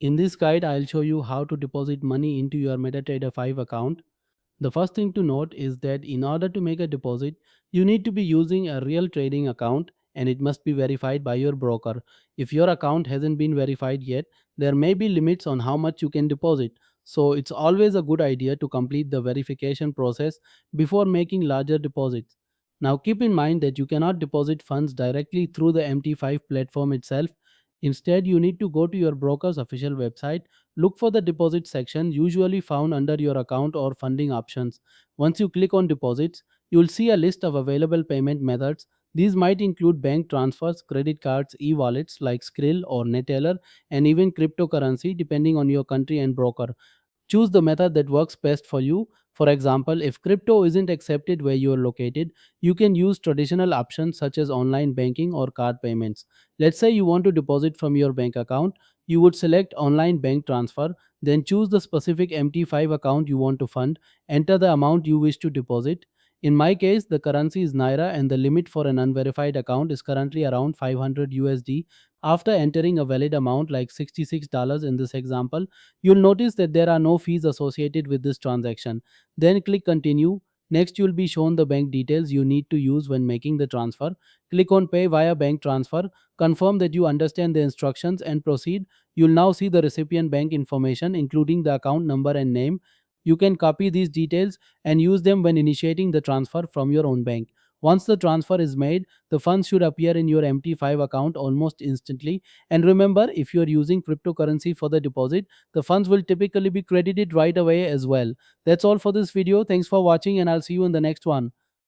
In this guide, I'll show you how to deposit money into your MetaTrader 5 account. The first thing to note is that in order to make a deposit, you need to be using a real trading account and it must be verified by your broker. If your account hasn't been verified yet, there may be limits on how much you can deposit. So it's always a good idea to complete the verification process before making larger deposits. Now keep in mind that you cannot deposit funds directly through the MT5 platform itself. Instead, you need to go to your broker's official website. Look for the deposit section, usually found under your account or funding options. Once you click on deposits, you will see a list of available payment methods. These might include bank transfers, credit cards, e-wallets like Skrill or Neteller, and even cryptocurrency depending on your country and broker. Choose the method that works best for you. For example, if crypto isn't accepted where you are located, you can use traditional options such as online banking or card payments. Let's say you want to deposit from your bank account. You would select online bank transfer, then choose the specific MT5 account you want to fund, enter the amount you wish to deposit. In my case, the currency is Naira and the limit for an unverified account is currently around 500 USD. After entering a valid amount like $66 in this example, you'll notice that there are no fees associated with this transaction. Then click continue. Next, you'll be shown the bank details you need to use when making the transfer. Click on pay via bank transfer. Confirm that you understand the instructions and proceed. You'll now see the recipient bank information, including the account number and name. You can copy these details and use them when initiating the transfer from your own bank. Once the transfer is made, the funds should appear in your MT5 account almost instantly. And remember, if you are using cryptocurrency for the deposit, the funds will typically be credited right away as well. That's all for this video. Thanks for watching, and I'll see you in the next one.